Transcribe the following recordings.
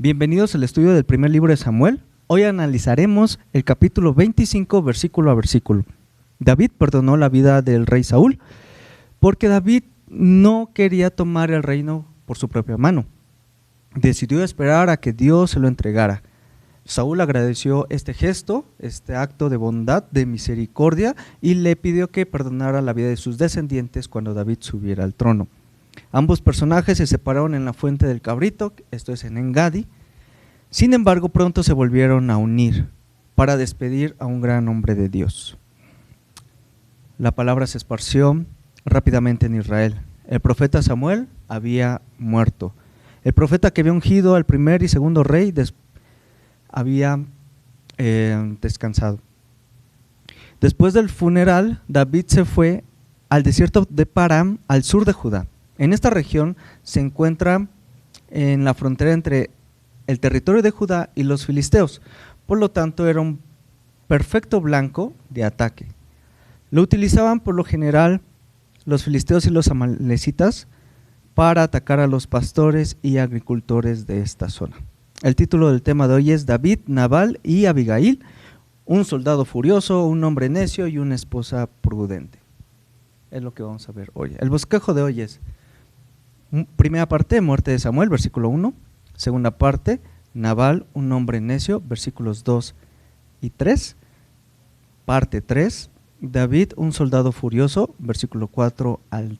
Bienvenidos al estudio del primer libro de Samuel. Hoy analizaremos el capítulo 25, versículo a versículo. David perdonó la vida del rey Saúl porque David no quería tomar el reino por su propia mano. Decidió esperar a que Dios se lo entregara. Saúl agradeció este gesto, este acto de bondad, de misericordia, y le pidió que perdonara la vida de sus descendientes cuando David subiera al trono. Ambos personajes se separaron en la fuente del cabrito, esto es en Engadi. Sin embargo, pronto se volvieron a unir para despedir a un gran hombre de Dios. La palabra se esparció rápidamente en Israel. El profeta Samuel había muerto. El profeta que había ungido al primer y segundo rey había descansado. Después del funeral, David se fue al desierto de Param, al sur de Judá. En esta región se encuentra en la frontera entre el territorio de Judá y los filisteos, por lo tanto era un perfecto blanco de ataque. Lo utilizaban por lo general los filisteos y los amalecitas para atacar a los pastores y agricultores de esta zona. El título del tema de hoy es David, Nabal y Abigail, un soldado furioso, un hombre necio y una esposa prudente. Es lo que vamos a ver hoy. El bosquejo de hoy es: primera parte, muerte de Samuel, versículo 1. Segunda parte, Nabal, un hombre necio, versículos 2 y 3. Parte 3, David, un soldado furioso, versículo 4 al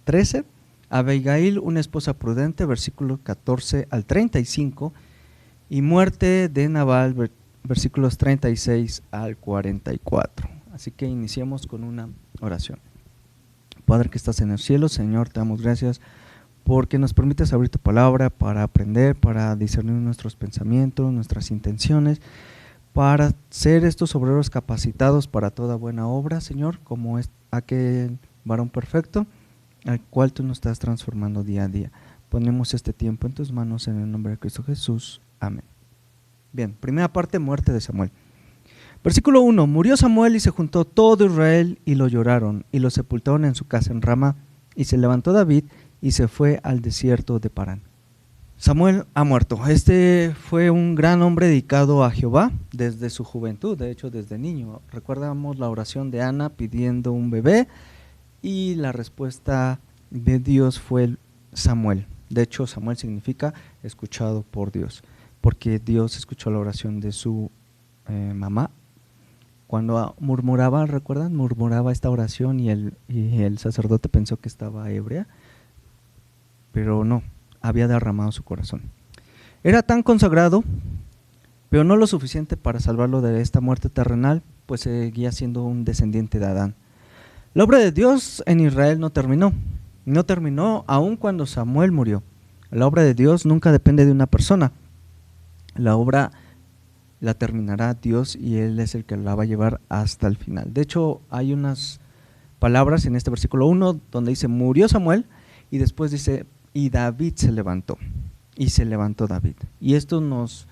13. Abigail, una esposa prudente, versículo 14 al 35. Y muerte de Nabal, versículos 36 al 44. Así que iniciamos con una oración. Padre que estás en el cielo, Señor, te damos gracias porque nos permites abrir tu palabra para aprender, para discernir nuestros pensamientos, nuestras intenciones, para ser estos obreros capacitados para toda buena obra, Señor, como es aquel varón perfecto al cual tú nos estás transformando día a día. Ponemos este tiempo en tus manos en el nombre de Cristo Jesús. Amén. Bien, primera parte, muerte de Samuel. Versículo 1, murió Samuel y se juntó todo Israel y lo lloraron y lo sepultaron en su casa en Rama, y se levantó David y se fue al desierto de Parán. Samuel ha muerto. Este fue un gran hombre dedicado a Jehová desde su juventud, de hecho desde niño. Recordamos la oración de Ana pidiendo un bebé y la respuesta de Dios fue Samuel. De hecho, Samuel significa escuchado por Dios, porque Dios escuchó la oración de su mamá. Cuando murmuraba, ¿recuerdan? Murmuraba esta oración y el sacerdote pensó que estaba ebria, pero no, había derramado su corazón. Era tan consagrado, pero no lo suficiente para salvarlo de esta muerte terrenal, pues seguía siendo un descendiente de Adán. La obra de Dios en Israel no terminó aun cuando Samuel murió. La obra de Dios nunca depende de una persona. La obra la terminará Dios y Él es el que la va a llevar hasta el final. De hecho, hay unas palabras en este versículo 1 donde dice murió Samuel y después dice y David se levantó, y se levantó David. Y esto nos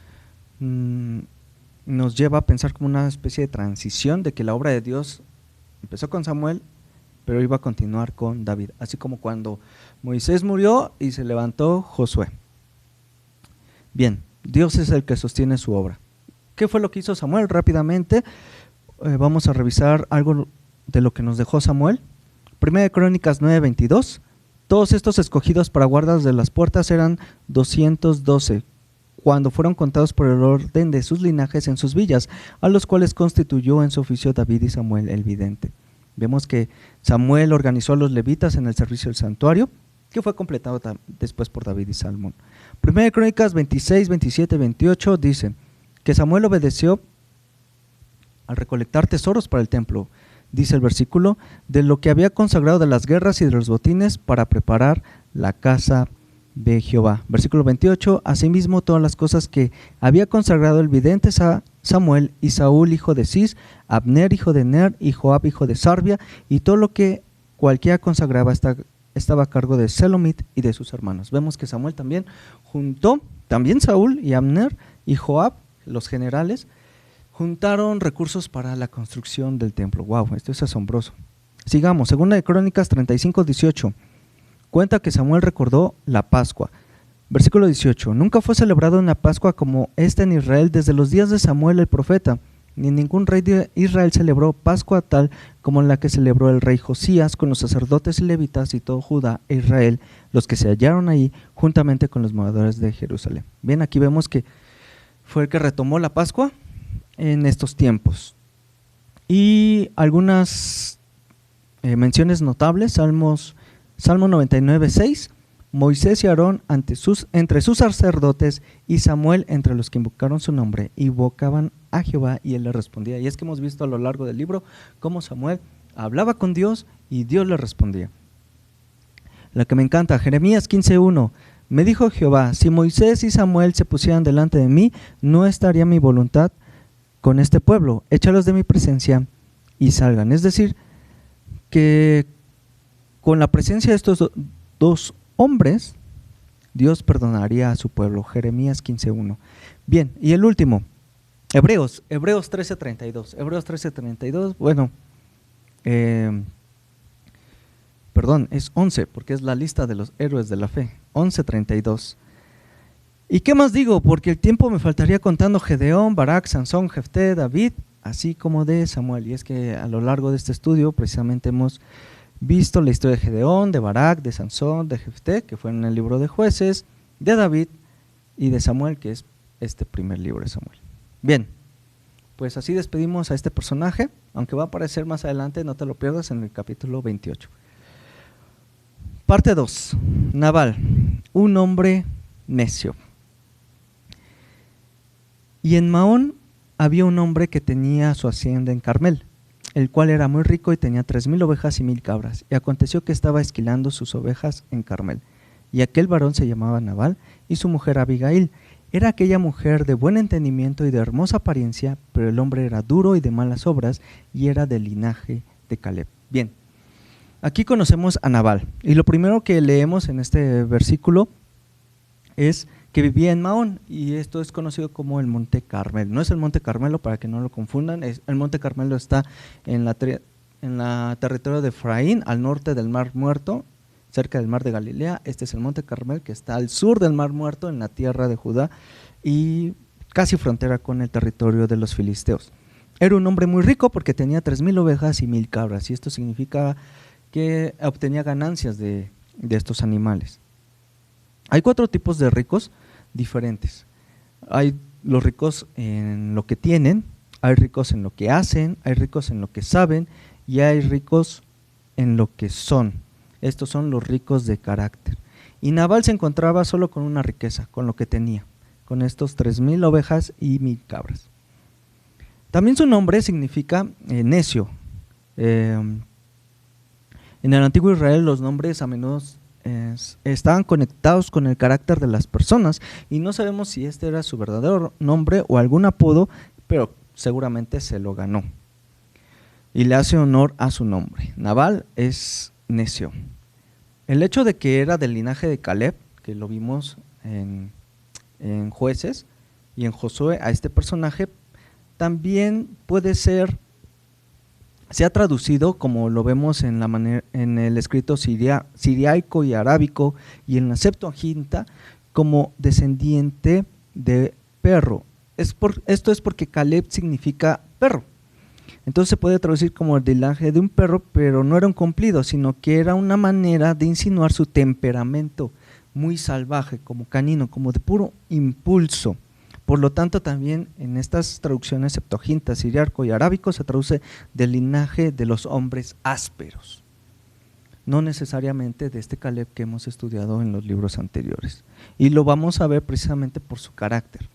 lleva a pensar como una especie de transición de que la obra de Dios empezó con Samuel, pero iba a continuar con David, así como cuando Moisés murió y se levantó Josué. Bien, Dios es el que sostiene su obra. ¿Qué fue lo que hizo Samuel? Rápidamente vamos a revisar algo de lo que nos dejó Samuel. Primera de Crónicas 9:22. Todos estos escogidos para guardas de las puertas eran 212, cuando fueron contados por el orden de sus linajes en sus villas, a los cuales constituyó en su oficio David y Samuel el vidente. Vemos que Samuel organizó a los levitas en el servicio del santuario, que fue completado después por David y Salmón. Primera de Crónicas 26, 27, 28 dice que Samuel obedeció al recolectar tesoros para el templo. Dice el versículo, de lo que había consagrado de las guerras y de los botines para preparar la casa de Jehová. Versículo 28, asimismo todas las cosas que había consagrado el vidente Samuel y Saúl hijo de Cis, Abner hijo de Ner y Joab hijo de Sarvia, y todo lo que cualquiera consagraba estaba a cargo de Selomit y de sus hermanos. Vemos que Samuel también juntó, también Saúl y Abner y Joab, los generales, juntaron recursos para la construcción del templo. Wow, esto es asombroso. Sigamos, segunda de Crónicas 35:18. Cuenta que Samuel recordó la Pascua. Versículo 18. Nunca fue celebrada una Pascua como esta en Israel desde los días de Samuel el profeta, ni ningún rey de Israel celebró Pascua tal como la que celebró el rey Josías con los sacerdotes y levitas y todo Judá e Israel, los que se hallaron ahí juntamente con los moradores de Jerusalén. Bien, aquí vemos que fue el que retomó la Pascua en estos tiempos. Y algunas menciones notables, Salmo 99:6, Moisés y Aarón entre sus sacerdotes y Samuel entre los que invocaron su nombre, invocaban a Jehová y él le respondía. Y es que hemos visto a lo largo del libro cómo Samuel hablaba con Dios y Dios le respondía. La que me encanta, Jeremías 15:1, me dijo Jehová, si Moisés y Samuel se pusieran delante de mí, no estaría mi voluntad con este pueblo, échalos de mi presencia y salgan. Es decir, que con la presencia de estos dos hombres, Dios perdonaría a su pueblo. Jeremías 15:1. Bien, y el último, Hebreos 13:32. Hebreos 13:32, bueno, perdón, es 11, porque es la lista de los héroes de la fe. 11:32. ¿Y qué más digo? Porque el tiempo me faltaría contando Gedeón, Barak, Sansón, Jefté, David, así como de Samuel. Y es que a lo largo de este estudio precisamente hemos visto la historia de Gedeón, de Barak, de Sansón, de Jefté, que fue en el libro de Jueces, de David y de Samuel, que es este primer libro de Samuel. Bien, pues así despedimos a este personaje, aunque va a aparecer más adelante, no te lo pierdas, en el capítulo 28. Parte 2. Nabal, un hombre necio. Y en Maón había un hombre que tenía su hacienda en Carmel, el cual era muy rico y tenía 3,000 ovejas y 1,000 cabras. Y aconteció que estaba esquilando sus ovejas en Carmel. Y aquel varón se llamaba Nabal, y su mujer Abigail. Era aquella mujer de buen entendimiento y de hermosa apariencia, pero el hombre era duro y de malas obras, y era del linaje de Caleb. Bien, aquí conocemos a Nabal, y lo primero que leemos en este versículo es que vivía en Maón, y esto es conocido como el Monte Carmel. No es el Monte Carmelo, para que no lo confundan, el Monte Carmelo está en la territorio de Efraín, al norte del Mar Muerto, cerca del Mar de Galilea. Este es el Monte Carmel, que está al sur del Mar Muerto, en la tierra de Judá, y casi frontera con el territorio de los filisteos. Era un hombre muy rico porque tenía 3,000 ovejas y 1,000 cabras, y esto significa que obtenía ganancias de estos animales. Hay 4 tipos de ricos diferentes. Hay los ricos en lo que tienen, hay ricos en lo que hacen, hay ricos en lo que saben y hay ricos en lo que son. Estos son los ricos de carácter. Y Nabal se encontraba solo con una riqueza, con lo que tenía, con estos 3,000 ovejas y 1,000 cabras. También su nombre significa necio. En el antiguo Israel los nombres a menudo estaban conectados con el carácter de las personas y no sabemos si este era su verdadero nombre o algún apodo, pero seguramente se lo ganó y le hace honor a su nombre. Nabal es necio. El hecho de que era del linaje de Caleb, que lo vimos en Jueces y en Josué, a este personaje también puede ser, se ha traducido, como lo vemos en el escrito siriaico y arábico y en la Septuaginta, como descendiente de perro. Esto es porque Caleb significa perro. Entonces se puede traducir como el linaje de un perro, pero no era un cumplido, sino que era una manera de insinuar su temperamento muy salvaje, como canino, como de puro impulso. Por lo tanto, también en estas traducciones Septuaginta, siriaco y arábico se traduce del linaje de los hombres ásperos, no necesariamente de este Caleb que hemos estudiado en los libros anteriores. Y lo vamos a ver precisamente por su carácter.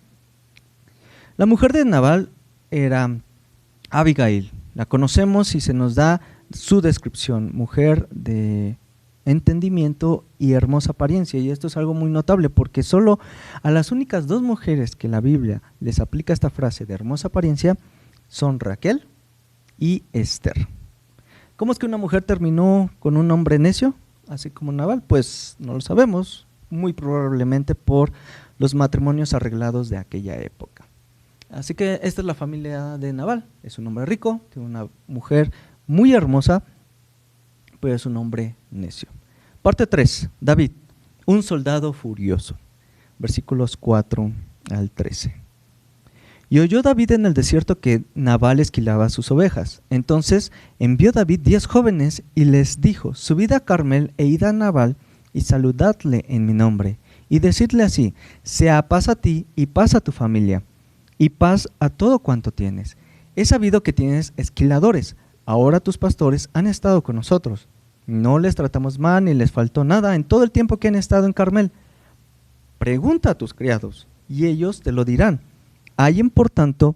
La mujer de Nabal era Abigail, la conocemos y se nos da su descripción, mujer de entendimiento y hermosa apariencia, y esto es algo muy notable porque solo a las únicas 2 mujeres que la Biblia les aplica esta frase de hermosa apariencia son Raquel y Esther. ¿Cómo es que una mujer terminó con un hombre necio, así como Nabal? Pues no lo sabemos, muy probablemente por los matrimonios arreglados de aquella época. Así que esta es la familia de Nabal, es un hombre rico, tiene una mujer muy hermosa, pero es un hombre necio. Parte 3, David, un soldado furioso. versículos 4 al 13. Y oyó David en el desierto que Nabal esquilaba sus ovejas. Entonces envió David 10 jóvenes y les dijo: subid a Carmel e id a Nabal y saludadle en mi nombre, y decidle así: sea paz a ti y paz a tu familia, y paz a todo cuanto tienes. He sabido que tienes esquiladores, ahora tus pastores han estado con nosotros. No les tratamos mal ni les faltó nada en todo el tiempo que han estado en Carmel. Pregunta a tus criados, y ellos te lo dirán. Hallen por tanto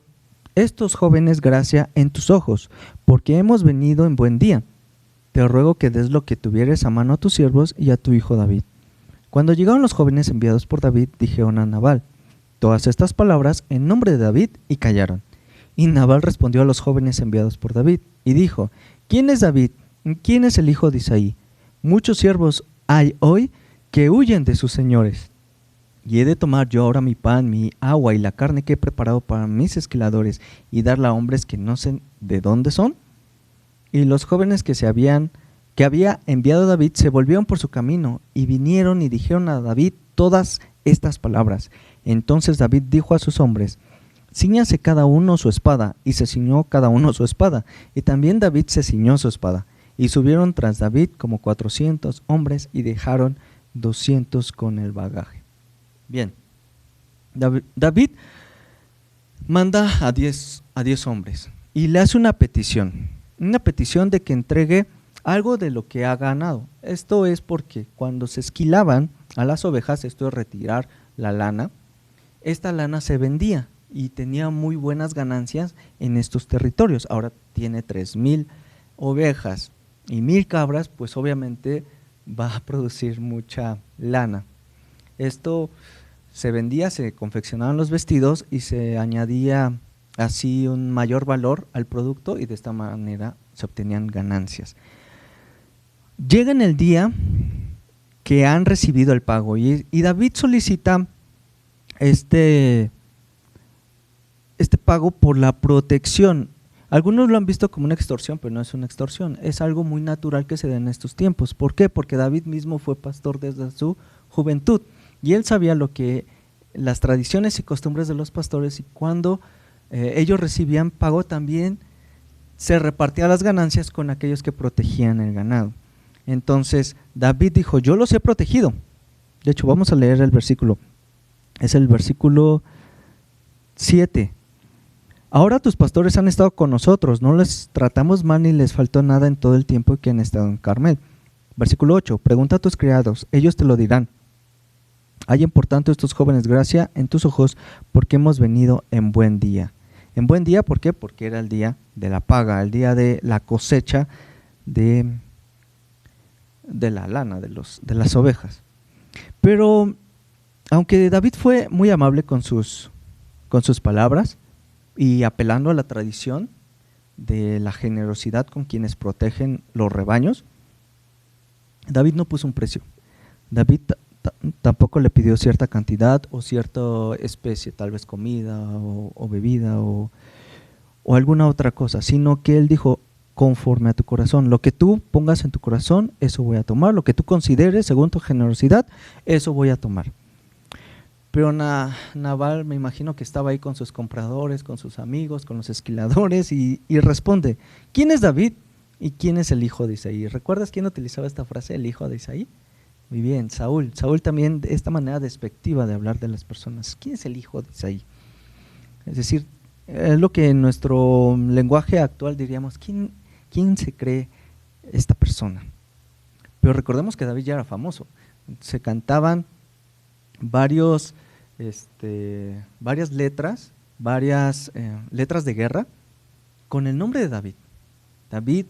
estos jóvenes gracia en tus ojos, porque hemos venido en buen día. Te ruego que des lo que tuvieres a mano a tus siervos y a tu hijo David. Cuando llegaron los jóvenes enviados por David, dijeron a Nabal todas estas palabras en nombre de David y callaron. Y Nabal respondió a los jóvenes enviados por David y dijo: ¿quién es David? ¿Quién es el hijo de Isaí? Muchos siervos hay hoy que huyen de sus señores. ¿Y he de tomar yo ahora mi pan, mi agua y la carne que he preparado para mis esquiladores y darla a hombres que no sé de dónde son? Y los jóvenes que había enviado David se volvieron por su camino y vinieron y dijeron a David todas estas palabras. Entonces David dijo a sus hombres: cíñase cada uno su espada, y se ciñó cada uno su espada, y también David se ciñó su espada. Y subieron tras David como 400 hombres y dejaron 200 con el bagaje. Bien, David manda a 10 hombres y le hace una petición de que entregue algo de lo que ha ganado. Esto es porque cuando se esquilaban a las ovejas, esto es retirar la lana, esta lana se vendía y tenía muy buenas ganancias en estos territorios. Ahora tiene 3,000 ovejas y 1,000 cabras, pues obviamente va a producir mucha lana. Esto se vendía, se confeccionaban los vestidos y se añadía así un mayor valor al producto y de esta manera se obtenían ganancias. Llega en el día que han recibido el pago y David solicita este pago por la protección. Algunos lo han visto como una extorsión, pero no es una extorsión, es algo muy natural que se da en estos tiempos. ¿Por qué? Porque David mismo fue pastor desde su juventud y él sabía las tradiciones y costumbres de los pastores, y cuando ellos recibían pago también se repartía las ganancias con aquellos que protegían el ganado. Entonces David dijo: yo los he protegido. De hecho, vamos a leer el versículo, es el versículo 7. Ahora tus pastores han estado con nosotros, no les tratamos mal ni les faltó nada en todo el tiempo que han estado en Carmel. Versículo 8, pregunta a tus criados, ellos te lo dirán. Hallen por tanto estos jóvenes gracia en tus ojos, porque hemos venido en buen día. En buen día, ¿por qué? Porque era el día de la paga, el día de la cosecha de la lana, de las ovejas. Pero aunque David fue muy amable con sus palabras y apelando a la tradición de la generosidad con quienes protegen los rebaños, David no puso un precio. David tampoco le pidió cierta cantidad o cierta especie, tal vez comida o bebida o alguna otra cosa, sino que él dijo: conforme a tu corazón, lo que tú pongas en tu corazón, eso voy a tomar, lo que tú consideres según tu generosidad, eso voy a tomar. Pero Nabal, me imagino que estaba ahí con sus compradores, con sus amigos, con los esquiladores y responde: ¿quién es David y quién es el hijo de Isaí? ¿Recuerdas quién utilizaba esta frase, el hijo de Isaí? Muy bien, Saúl. Saúl también, de esta manera despectiva de hablar de las personas. ¿Quién es el hijo de Isaí? Es decir, es lo que en nuestro lenguaje actual diríamos: ¿quién se cree esta persona? Pero recordemos que David ya era famoso. Se cantaban varias letras, letras de guerra con el nombre de David.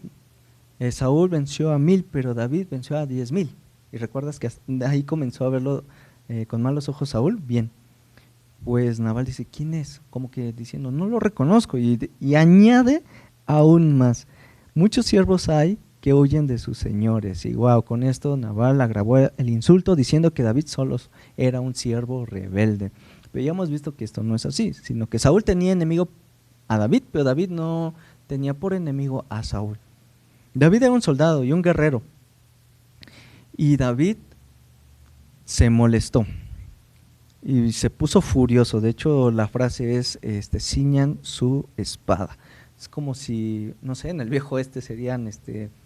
Saúl venció a 1,000, pero David venció a 10,000. Y recuerdas que ahí comenzó a verlo con malos ojos Saúl. Bien, pues Nabal dice: ¿quién es? Como que diciendo: no lo reconozco, y añade aún más: muchos siervos hay que huyen de sus señores. Y wow, con esto Nabal agravó el insulto diciendo que David solo era un siervo rebelde. Pero ya hemos visto que esto no es así, sino que Saúl tenía enemigo a David, pero David no tenía por enemigo a Saúl. David era un soldado y un guerrero, y David se molestó. y se puso furioso. De hecho, la frase es, ciñan su espada. Es como si, no sé, en el viejo oeste serían,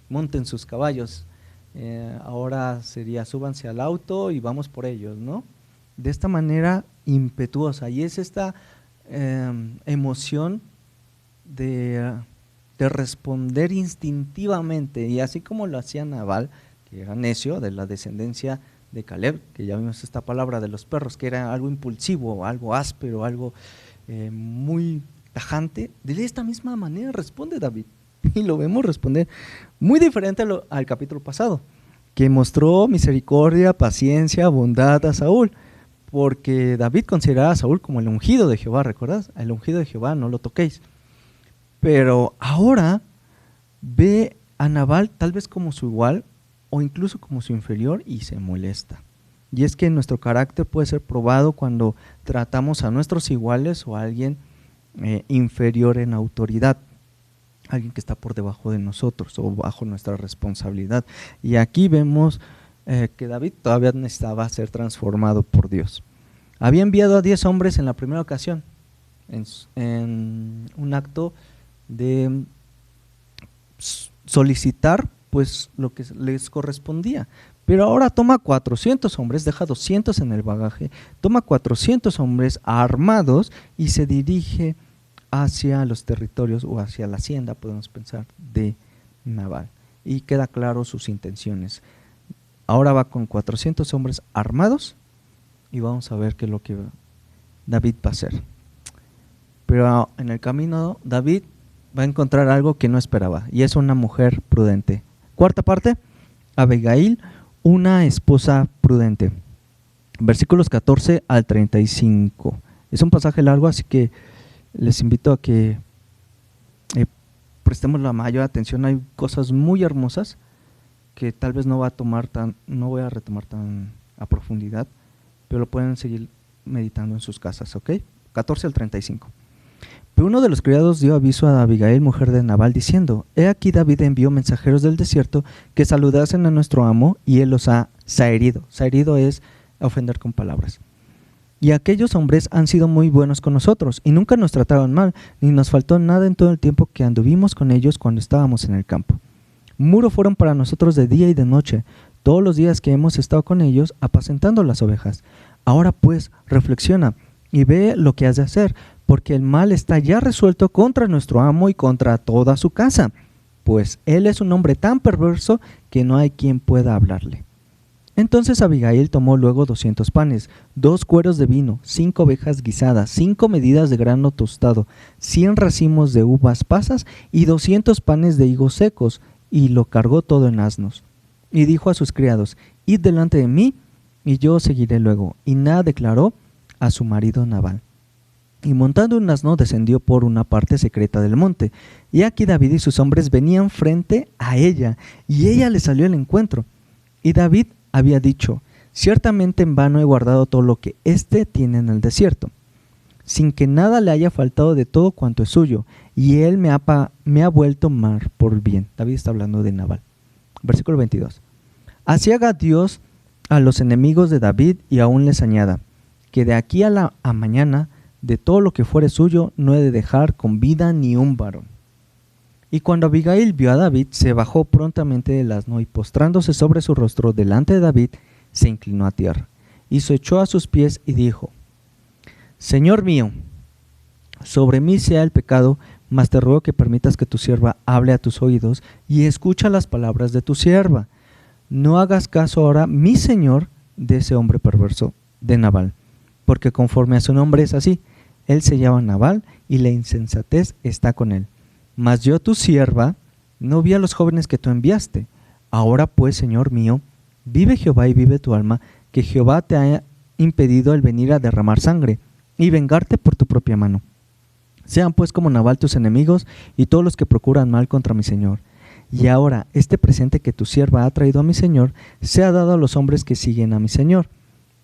monten sus caballos. Ahora sería, súbanse al auto y vamos por ellos, ¿no? De esta manera impetuosa. Y es esta emoción de responder instintivamente. Y así como lo hacía Nabal, que era necio, de la descendencia de Caleb, que ya vimos esta palabra de los perros, que era algo impulsivo, algo áspero, algo muy tajante. De esta misma manera responde David, y lo vemos responder muy diferente al capítulo pasado, que mostró misericordia, paciencia, bondad a Saúl, porque David consideraba a Saúl como el ungido de Jehová, ¿recuerdas? El ungido de Jehová, no lo toquéis. Pero ahora ve a Nabal tal vez como su igual o incluso como su inferior y se molesta. Y es que nuestro carácter puede ser probado cuando tratamos a nuestros iguales o a alguien inferior en autoridad, alguien que está por debajo de nosotros o bajo nuestra responsabilidad. Y aquí vemos que David todavía necesitaba ser transformado por Dios. Había enviado a 10 hombres en la primera ocasión, en un acto de solicitar pues lo que les correspondía, pero ahora toma 400 hombres, deja 200 en el bagaje, toma 400 hombres armados y se dirige hacia los territorios o hacia la hacienda, podemos pensar, de Nabal, y queda claro sus intenciones. Ahora va con 400 hombres armados y vamos a ver qué es lo que David va a hacer. Pero en el camino David va a encontrar algo que no esperaba, y es una mujer prudente. Cuarta parte, Abigail, una esposa prudente. Versículos 14 al 35. Es un pasaje largo, así que les invito a que prestemos la mayor atención. Hay cosas muy hermosas que tal vez no voy a retomar tan a profundidad, pero lo pueden seguir meditando en sus casas, ¿ok? 14 al 35. Pero uno de los criados dio aviso a Abigail, mujer de Nabal, diciendo: He aquí David envió mensajeros del desierto que saludasen a nuestro amo, y él los ha zaherido. Zaherido es ofender con palabras. Y aquellos hombres han sido muy buenos con nosotros, y nunca nos trataron mal, ni nos faltó nada en todo el tiempo que anduvimos con ellos cuando estábamos en el campo. Muro fueron para nosotros de día y de noche, todos los días que hemos estado con ellos apacentando las ovejas. Ahora pues, reflexiona y ve lo que has de hacer, porque el mal está ya resuelto contra nuestro amo y contra toda su casa, pues él es un hombre tan perverso que no hay quien pueda hablarle. Entonces Abigail tomó luego 200 panes, 2 cueros de vino, 5 ovejas guisadas, 5 medidas de grano tostado, 100 racimos de uvas pasas y 200 panes de higos secos, y lo cargó todo en asnos. Y dijo a sus criados: Id delante de mí, y yo os seguiré luego. Y nada declaró a su marido Nabal. Y montando un asno descendió por una parte secreta del monte. Y aquí David y sus hombres venían frente a ella, y ella le salió al encuentro. Y David había dicho: Ciertamente en vano he guardado todo lo que éste tiene en el desierto, sin que nada le haya faltado de todo cuanto es suyo, y él me ha vuelto mar por bien. David está hablando de Nabal. Versículo 22. Así haga Dios a los enemigos de David, y aún les añada, que de aquí a mañana, de todo lo que fuere suyo, no he de dejar con vida ni un varón. Y cuando Abigail vio a David, se bajó prontamente del asno, y postrándose sobre su rostro delante de David, se inclinó a tierra, y se echó a sus pies y dijo: Señor mío, sobre mí sea el pecado, mas te ruego que permitas que tu sierva hable a tus oídos, y escucha las palabras de tu sierva. No hagas caso ahora, mi señor, de ese hombre perverso de Nabal, porque conforme a su nombre es así, él se llama Nabal, y la insensatez está con él. Mas yo, tu sierva, no vi a los jóvenes que tú enviaste. Ahora pues, señor mío, vive Jehová y vive tu alma, que Jehová te ha impedido el venir a derramar sangre y vengarte por tu propia mano. Sean pues como Nabal tus enemigos y todos los que procuran mal contra mi señor. Y ahora este presente que tu sierva ha traído a mi señor sea dado a los hombres que siguen a mi señor.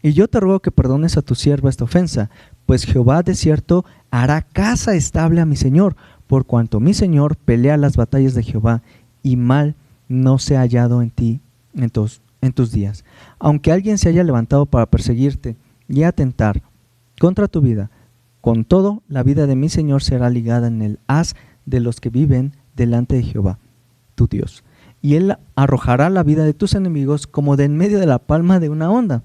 Y yo te ruego que perdones a tu sierva esta ofensa, pues Jehová de cierto hará casa estable a mi señor, por cuanto mi señor pelea las batallas de Jehová, y mal no se ha hallado en ti en tus días. Aunque alguien se haya levantado para perseguirte y atentar contra tu vida. Con todo, la vida de mi Señor será ligada en el haz de los que viven delante de Jehová, tu Dios. Y Él arrojará la vida de tus enemigos como de en medio de la palma de una onda.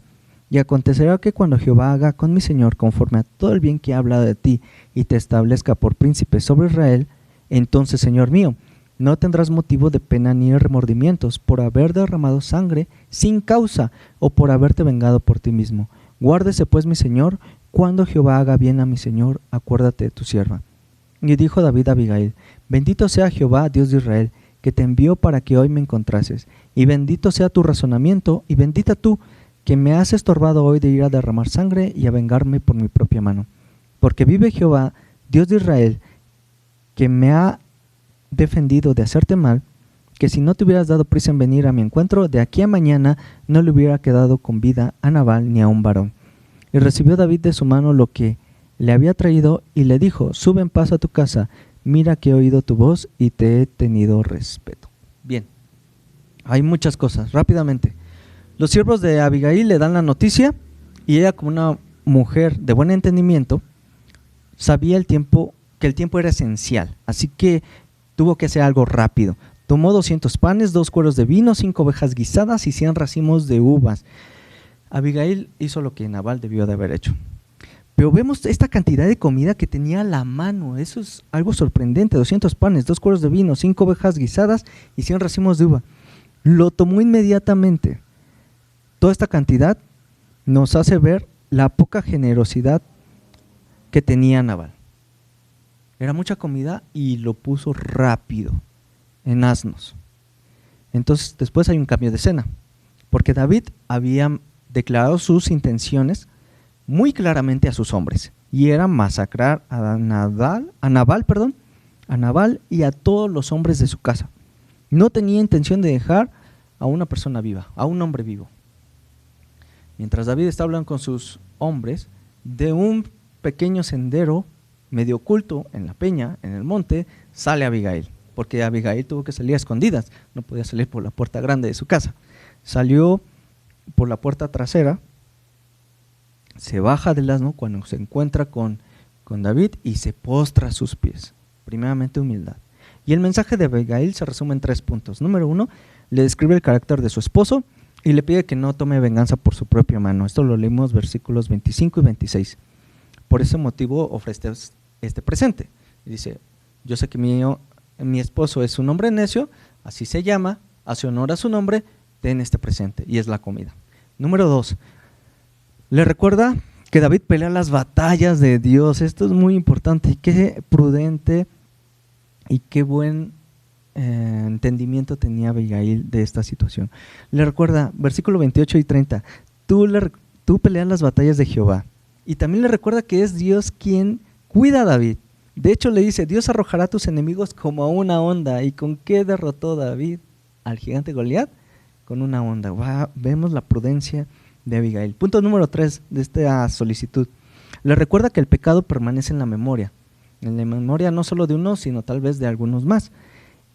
Y acontecerá que cuando Jehová haga con mi Señor conforme a todo el bien que ha hablado de ti y te establezca por príncipe sobre Israel, entonces, Señor mío, no tendrás motivo de pena ni remordimientos por haber derramado sangre sin causa o por haberte vengado por ti mismo. Guárdese pues mi Señor, cuando Jehová haga bien a mi Señor, acuérdate de tu sierva. Y dijo David a Abigail: bendito sea Jehová, Dios de Israel, que te envió para que hoy me encontrases, y bendito sea tu razonamiento, y bendita tú, que me has estorbado hoy de ir a derramar sangre y a vengarme por mi propia mano. Porque vive Jehová, Dios de Israel, que me ha defendido de hacerte mal, que si no te hubieras dado prisa en venir a mi encuentro, de aquí a mañana no le hubiera quedado con vida a Nabal ni a un varón. Y recibió David de su mano lo que le había traído, y le dijo: sube en paz a tu casa, mira que he oído tu voz y te he tenido respeto. Bien, hay muchas cosas, rápidamente. Los siervos de Abigail le dan la noticia, y ella, como una mujer de buen entendimiento, sabía que el tiempo era esencial, así que tuvo que hacer algo rápido. Tomó 200 panes, 2 cueros de vino, 5 ovejas guisadas y 100 racimos de uvas. Abigail hizo lo que Nabal debió de haber hecho. Pero vemos esta cantidad de comida que tenía a la mano. Eso es algo sorprendente: 200 panes, 2 cueros de vino, 5 ovejas guisadas y 100 racimos de uva. Lo tomó inmediatamente. Toda esta cantidad nos hace ver la poca generosidad que tenía Nabal. Era mucha comida y lo puso rápido, en asnos. Entonces después hay un cambio de escena, porque David había declarado sus intenciones muy claramente a sus hombres, y era masacrar a Nabal y a todos los hombres de su casa. No tenía intención de dejar a una persona viva, a un hombre vivo. Mientras David está hablando con sus hombres, de un pequeño sendero medio oculto en la peña, en el monte, sale Abigail, porque Abigail tuvo que salir a escondidas, no podía salir por la puerta grande de su casa. Salió por la puerta trasera, se baja del asno cuando se encuentra con David y se postra a sus pies. Primeramente, humildad. Y el mensaje de Abigail se resume en 3 puntos. Número 1, le describe el carácter de su esposo y le pide que no tome venganza por su propia mano. Esto lo leímos versículos 25 y 26. Por ese motivo ofrece este presente. Y dice: yo sé que mi esposo es un hombre necio, así se llama, hace honor a su nombre, ten este presente, y es la comida. Número 2, le recuerda que David pelea las batallas de Dios. Esto es muy importante, y qué prudente y qué buen entendimiento tenía Abigail de esta situación. Le recuerda, versículo 28 y 30, tú peleas las batallas de Jehová. Y también le recuerda que es Dios quien cuida a David. De hecho le dice: Dios arrojará a tus enemigos como a una onda. ¿Y con qué derrotó David al gigante Goliat? Con una onda. Vemos la prudencia de Abigail. Punto número 3 de esta solicitud. Le recuerda que el pecado permanece en la memoria no solo de uno, sino tal vez de algunos más,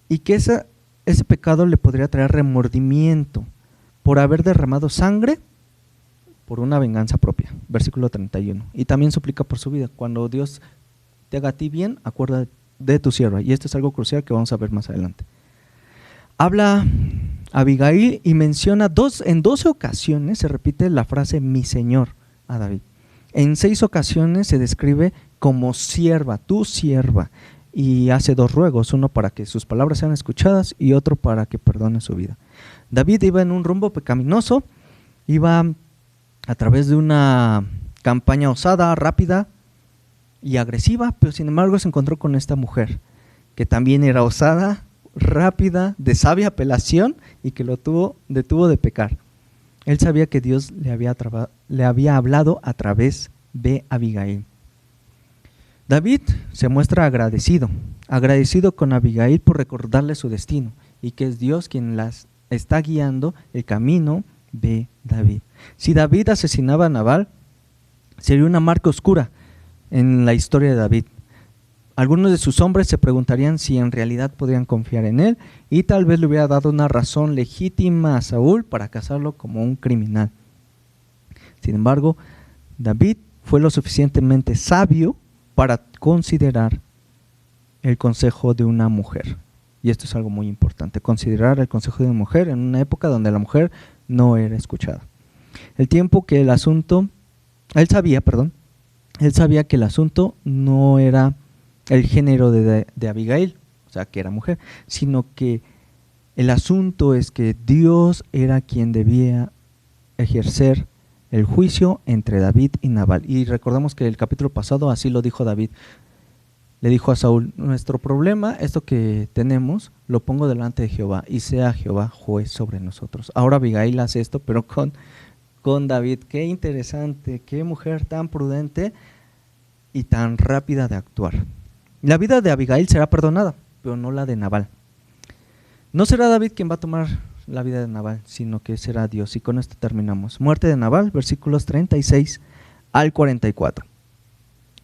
y que ese pecado le podría traer remordimiento por haber derramado sangre por una venganza propia. Versículo 31. Y también suplica por su vida: cuando Dios te haga a ti bien, acuerda de tu sierva. Y esto es algo crucial que vamos a ver más adelante. Habla Abigail y menciona en 12 ocasiones se repite la frase mi Señor a David. En 6 ocasiones se describe como sierva, tu sierva, y hace 2 ruegos, uno para que sus palabras sean escuchadas y otro para que perdone su vida. David iba en un rumbo pecaminoso, iba a través de una campaña osada, rápida y agresiva, pero sin embargo se encontró con esta mujer que también era osada, rápida, de sabia apelación y que lo detuvo de pecar. Él sabía que Dios le había hablado a través de Abigail. David se muestra agradecido con Abigail por recordarle su destino y que es Dios quien las está guiando el camino de David. Si David asesinaba a Nabal, sería una marca oscura en la historia de David. Algunos de sus hombres se preguntarían si en realidad podrían confiar en él, y tal vez le hubiera dado una razón legítima a Saúl para casarlo como un criminal. Sin embargo, David fue lo suficientemente sabio para considerar el consejo de una mujer. Y esto es algo muy importante, considerar el consejo de una mujer en una época donde la mujer no era escuchada. Él sabía que el asunto no era el género de Abigail, o sea, que era mujer, sino que el asunto es que Dios era quien debía ejercer el juicio entre David y Nabal. Y recordamos que el capítulo pasado así lo dijo David. Le dijo a Saúl: nuestro problema, esto que tenemos, lo pongo delante de Jehová, y sea Jehová juez sobre nosotros. Ahora Abigail hace esto, pero con David. Qué interesante, qué mujer tan prudente y tan rápida de actuar. La vida de Abigail será perdonada, pero no la de Nabal. No será David quien va a tomar la vida de Nabal, sino que será Dios. Y con esto terminamos. Muerte de Nabal, versículos 36 al 44.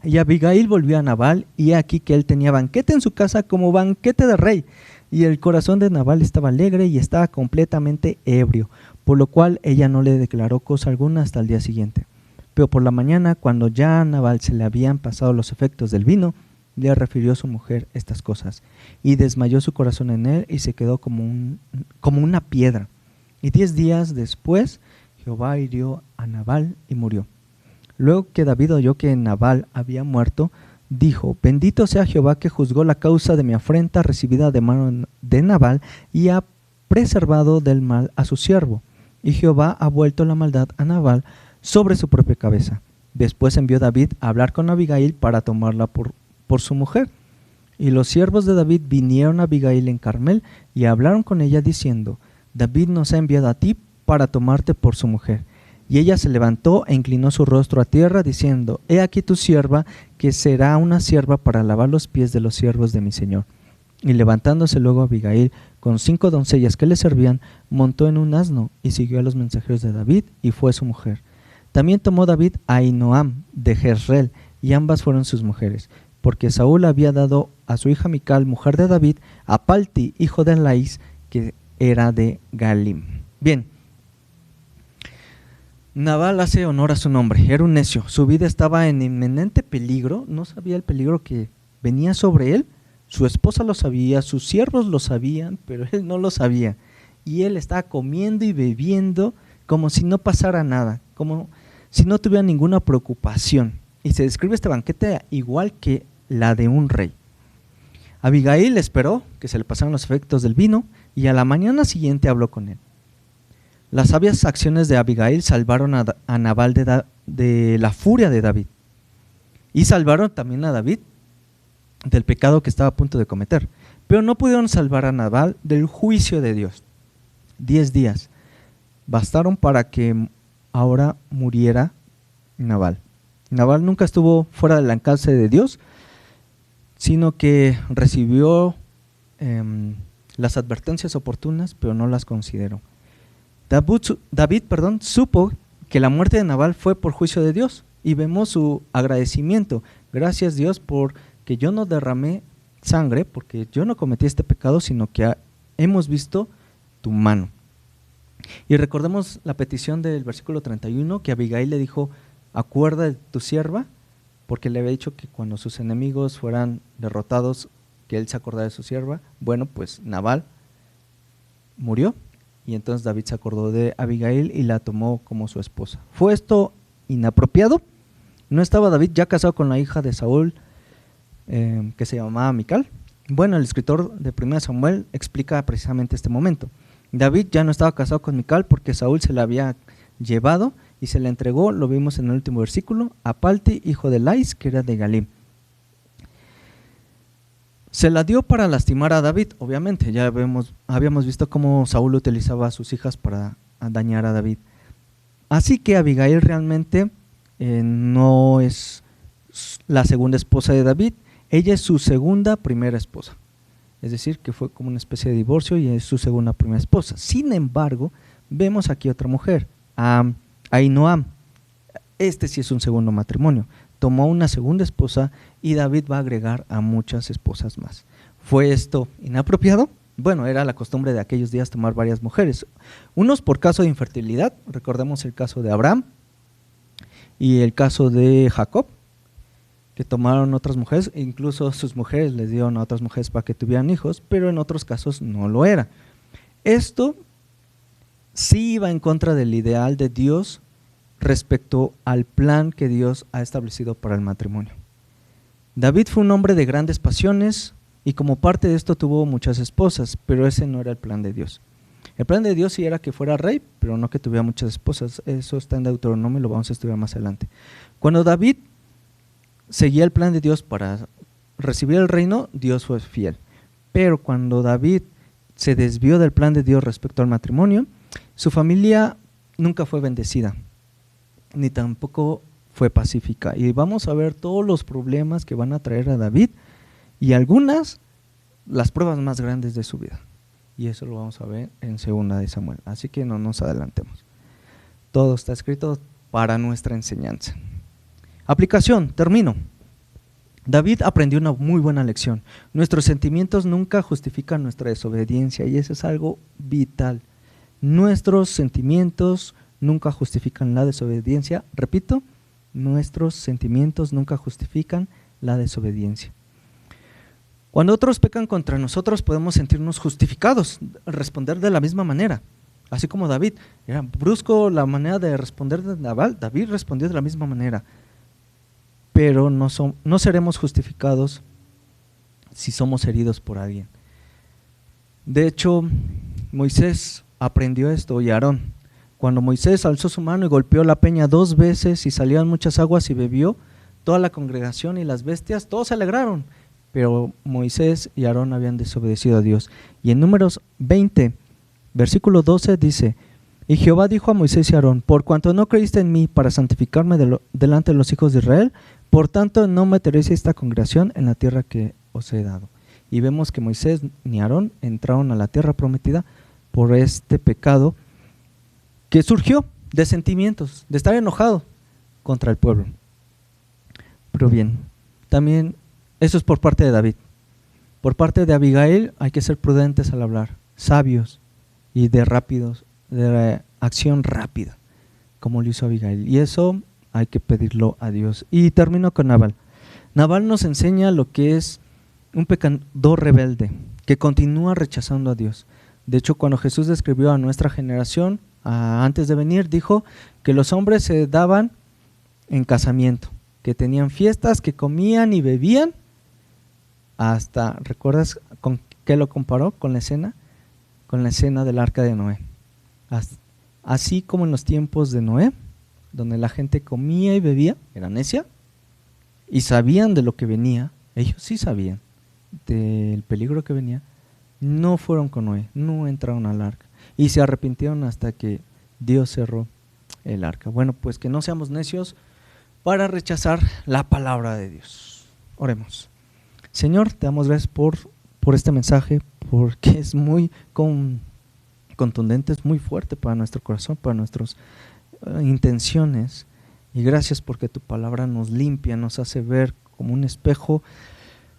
Y Abigail volvió a Nabal, y he aquí que él tenía banquete en su casa como banquete de rey. Y el corazón de Nabal estaba alegre y estaba completamente ebrio, por lo cual ella no le declaró cosa alguna hasta el día siguiente. Pero por la mañana, cuando ya a Nabal se le habían pasado los efectos del vino, le refirió a su mujer estas cosas, y desmayó su corazón en él, y se quedó como una piedra. Y 10 días después, Jehová hirió a Nabal y murió. Luego que David oyó que Nabal había muerto, dijo: bendito sea Jehová, que juzgó la causa de mi afrenta recibida de mano de Nabal, y ha preservado del mal a su siervo. Y Jehová ha vuelto la maldad a Nabal sobre su propia cabeza. Después envió David a hablar con Abigail para tomarla por su mujer. Y los siervos de David vinieron a Abigail en Carmel y hablaron con ella diciendo: David nos ha enviado a ti para tomarte por su mujer. Y ella se levantó e inclinó su rostro a tierra diciendo: he aquí tu sierva, que será una sierva para lavar los pies de los siervos de mi señor. Y levantándose luego Abigail con 5 doncellas que le servían, montó en un asno y siguió a los mensajeros de David, y fue su mujer. También tomó David a Ahinoam de Jezreel, y ambas fueron sus mujeres, porque Saúl había dado a su hija Mical, mujer de David, a Palti, hijo de Laís, que era de Galim. Bien, Nabal hace honor a su nombre, era un necio, su vida estaba en inminente peligro, no sabía el peligro que venía sobre él, su esposa lo sabía, sus siervos lo sabían, pero él no lo sabía, y él estaba comiendo y bebiendo como si no pasara nada, como si no tuviera ninguna preocupación, y se describe este banquete igual que la de un rey. Abigail esperó que se le pasaran los efectos del vino, y a la mañana siguiente habló con él. Las sabias acciones de Abigail salvaron a Nabal de la furia de David, y salvaron también a David del pecado que estaba a punto de cometer, pero no pudieron salvar a Nabal del juicio de Dios. 10 días bastaron para que ahora muriera Nabal. Nabal nunca estuvo fuera del alcance de Dios, sino que recibió las advertencias oportunas, pero no las consideró. David, supo que la muerte de Nabal fue por juicio de Dios, y vemos su agradecimiento. Gracias, Dios, porque yo no derramé sangre, porque yo no cometí este pecado, sino que hemos visto tu mano. Y recordemos la petición del versículo 31, que Abigail le dijo: acuerda de tu sierva, porque le había dicho que cuando sus enemigos fueran derrotados, que él se acordara de su sierva. Bueno, pues Nabal murió, y entonces David se acordó de Abigail y la tomó como su esposa. ¿Fue esto inapropiado? ¿No estaba David ya casado con la hija de Saúl, que se llamaba Mical? Bueno, el escritor de 1 Samuel explica precisamente este momento. David ya no estaba casado con Mical porque Saúl se la había llevado y se la entregó, lo vimos en el último versículo, a Palti, hijo de Laís, que era de Galim. Se la dio para lastimar a David, obviamente. Ya habíamos visto cómo Saúl utilizaba a sus hijas para dañar a David. Así que Abigail realmente no es la segunda esposa de David, ella es su primera esposa. Es decir, que fue como una especie de divorcio y es su primera esposa. Sin embargo, vemos aquí otra mujer, Ahinoam. Este sí es un segundo matrimonio. Tomó una segunda esposa y David va a agregar a muchas esposas más. ¿Fue esto inapropiado? Bueno, era la costumbre de aquellos días tomar varias mujeres. Unos por caso de infertilidad, recordemos el caso de Abraham, y el caso de Jacob, que tomaron otras mujeres, incluso sus mujeres les dieron a otras mujeres para que tuvieran hijos, pero en otros casos no lo era. Esto sí iba en contra del ideal de Dios respecto al plan que Dios ha establecido para el matrimonio. David fue un hombre de grandes pasiones y como parte de esto tuvo muchas esposas, pero ese no era el plan de Dios. El plan de Dios sí era que fuera rey, pero no que tuviera muchas esposas. Eso está en Deuteronomio y lo vamos a estudiar más adelante. Cuando David seguía el plan de Dios para recibir el reino, Dios fue fiel. Pero cuando David se desvió del plan de Dios respecto al matrimonio, su familia nunca fue bendecida, ni tampoco fue pacífica. Y vamos a ver todos los problemas que van a traer a David y algunas, las pruebas más grandes de su vida. Y eso lo vamos a ver en 2 de Samuel. Así que no nos adelantemos. Todo está escrito para nuestra enseñanza. Aplicación, termino. David aprendió una muy buena lección. Nuestros sentimientos nunca justifican nuestra desobediencia y eso es algo vital. Nuestros sentimientos nunca justifican la desobediencia. Repito, nuestros sentimientos nunca justifican la desobediencia. Cuando otros pecan contra nosotros podemos sentirnos justificados, responder de la misma manera. Así como David, era brusco la manera de responder de Nabal, David respondió de la misma manera. Pero no seremos justificados si somos heridos por alguien. De hecho, Moisés aprendió esto y Aarón. Cuando Moisés alzó su mano y golpeó la peña 2 veces y salieron muchas aguas y bebió, toda la congregación y las bestias, todos se alegraron. Pero Moisés y Aarón habían desobedecido a Dios. Y en Números 20, versículo 12 dice: y Jehová dijo a Moisés y a Aarón: por cuanto no creíste en mí para santificarme delante de los hijos de Israel, por tanto no meteréis esta congregación en la tierra que os he dado. Y vemos que Moisés ni Aarón entraron a la tierra prometida por este pecado que surgió de sentimientos, de estar enojado contra el pueblo. Pero bien, también eso es por parte de David. Por parte de Abigail hay que ser prudentes al hablar, sabios y de acción rápida, como lo hizo Abigail. Y eso hay que pedirlo a Dios. Y termino con Nabal. Nabal nos enseña lo que es un pecador rebelde, que continúa rechazando a Dios. De hecho, cuando Jesús describió a nuestra generación, antes de venir, dijo que los hombres se daban en casamiento, que tenían fiestas, que comían y bebían, hasta, ¿recuerdas con qué lo comparó? Con la escena del arca de Noé. Así como en los tiempos de Noé, donde la gente comía y bebía, era necia, y sabían de lo que venía, ellos sí sabían del peligro que venía, no fueron con Noé, no entraron al arca, y se arrepintieron hasta que Dios cerró el arca. Bueno, pues que no seamos necios para rechazar la palabra de Dios. Oremos. Señor, te damos gracias por este mensaje, porque es muy contundente, es muy fuerte para nuestro corazón, para nuestras intenciones, y gracias porque tu palabra nos limpia, nos hace ver como un espejo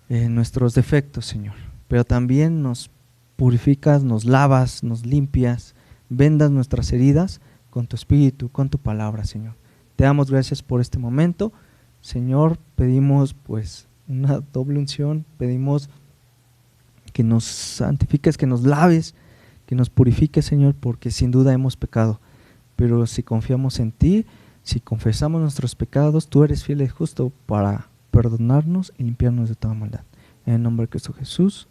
nuestros defectos, Señor, pero también nos purificas, nos lavas, nos limpias, vendas nuestras heridas con tu espíritu, con tu palabra, Señor. Te damos gracias por este momento, Señor. Pedimos pues una doble unción, pedimos que nos santifiques, que nos laves, que nos purifiques, Señor, porque sin duda hemos pecado, pero si confiamos en ti, si confesamos nuestros pecados, tú eres fiel y justo para perdonarnos y limpiarnos de toda maldad. En el nombre de Cristo Jesús.